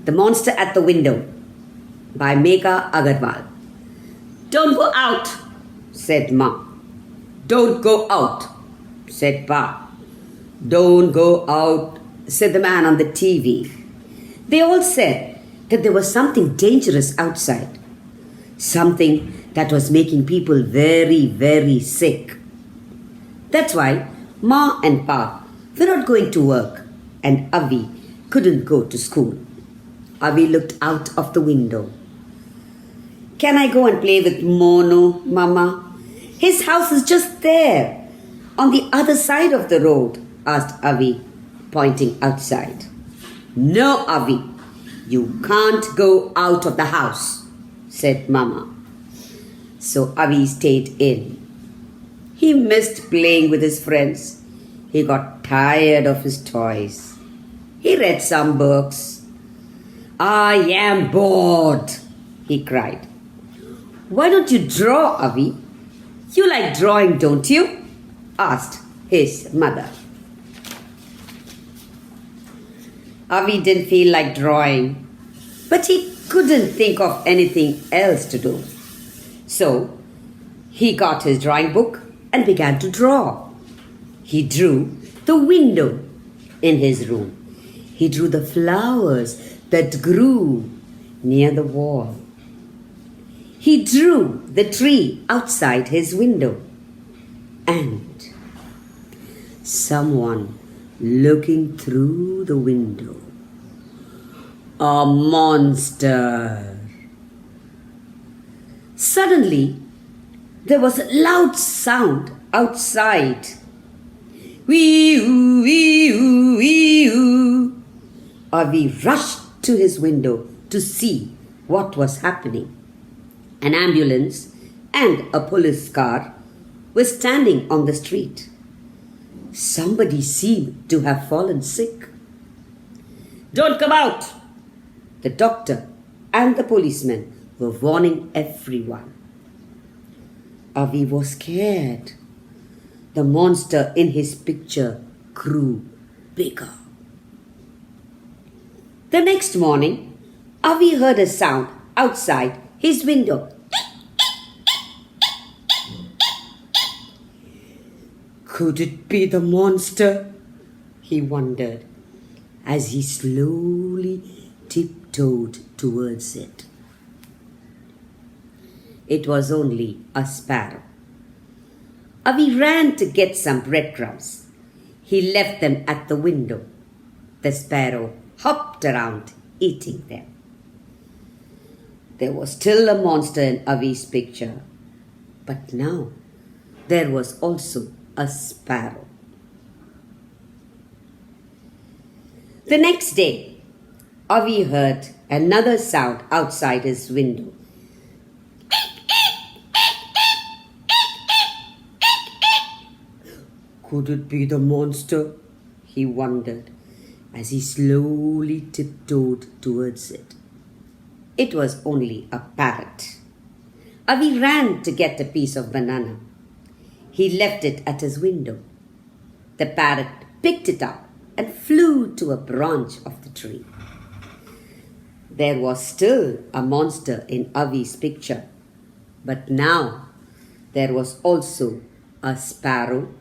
The Monster at the Window by Meghaa Aggarwal. Don't go out, said Ma. Don't go out, said Pa. Don't go out, said the man on the TV. They all said that there was something dangerous outside, something that was making people very, very sick. That's why Ma and Pa were not going to work and Avi couldn't go to school. Avi looked out of the window. Can I go and play with Mono, Mama? His house is just there, on the other side of the road, asked Avi, pointing outside. No, Avi, you can't go out of the house, said Mama. So Avi stayed in. He missed playing with his friends. He got tired of his toys. He read some books. I am bored, he cried. Why don't you draw, Avi? You like drawing, don't you? Asked his mother. Avi didn't feel like drawing, but he couldn't think of anything else to do. So he got his drawing book and began to draw. He drew the window in his room. He drew the flowers that grew near the wall. He drew the tree outside his window and someone looking through the window. A monster. Suddenly, there was a loud sound outside. Wee-oo, wee-oo, wee-oo. Avi rushed to his window to see what was happening. An ambulance and a police car were standing on the street. Somebody seemed to have fallen sick. Don't come out! The doctor and the policeman were warning everyone. Avi was scared. The monster in his picture grew bigger. The next morning, Avi heard a sound outside his window. Could it be the monster? He wondered as he slowly tiptoed towards it. It was only a sparrow. Avi ran to get some breadcrumbs. He left them at the window. The sparrow hopped around eating them. There was still a monster in Avi's picture, but now there was also a sparrow. The next day, Avi heard another sound outside his window. Could it be the monster? He wondered as he slowly tiptoed towards it. It was only a parrot. Avi ran to get a piece of banana. He left it at his window. The parrot picked it up and flew to a branch of the tree. There was still a monster in Avi's picture, but now there was also a sparrow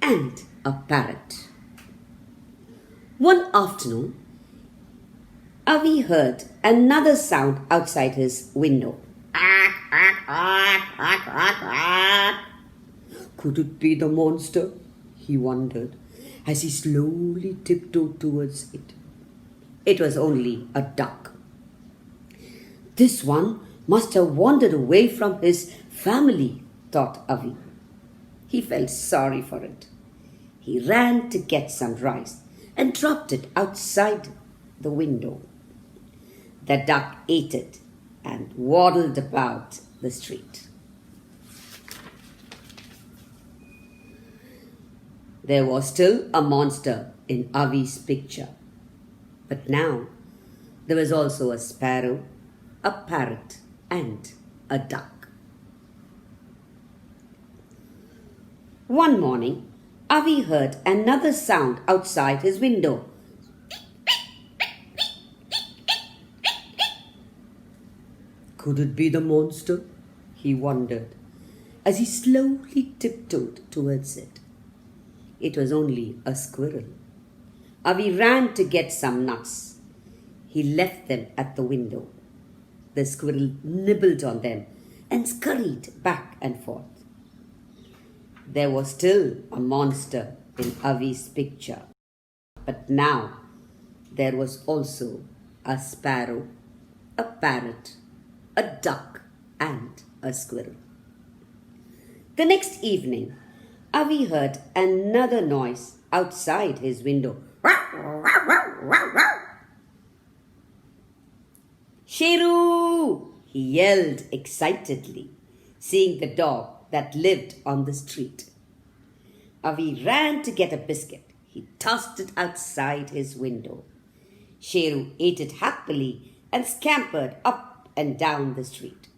and a parrot. One afternoon, Avi heard another sound outside his window. Could it be the monster? He wondered as he slowly tiptoed towards it. It was only a duck. This one must have wandered away from his family, thought Avi. He felt sorry for it. He ran to get some rice and dropped it outside the window. The duck ate it and waddled about the street. There was still a monster in Avi's picture, but now there was also a sparrow, a parrot, and a duck. One morning, Avi heard another sound outside his window. Could it be the monster? He wondered as he slowly tiptoed towards it. It was only a squirrel. Avi ran to get some nuts. He left them at the window. The squirrel nibbled on them and scurried back and forth. There was still a monster in Avi's picture, but now there was also a sparrow, a parrot, a duck, and a squirrel. The next evening, Avi heard another noise outside his window. Sheru! He yelled excitedly, seeing the dog that lived on the street. Avi ran to get a biscuit. He tossed it outside his window. Sheru ate it happily and scampered up and down the street.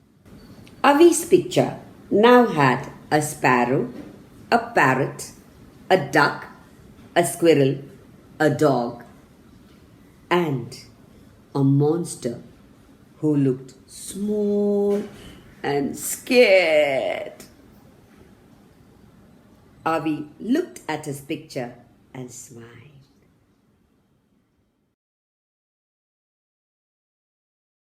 Avi's picture now had a sparrow, a parrot, a duck, a squirrel, a dog, and a monster who looked small and scared. Avi looked at his picture and smiled.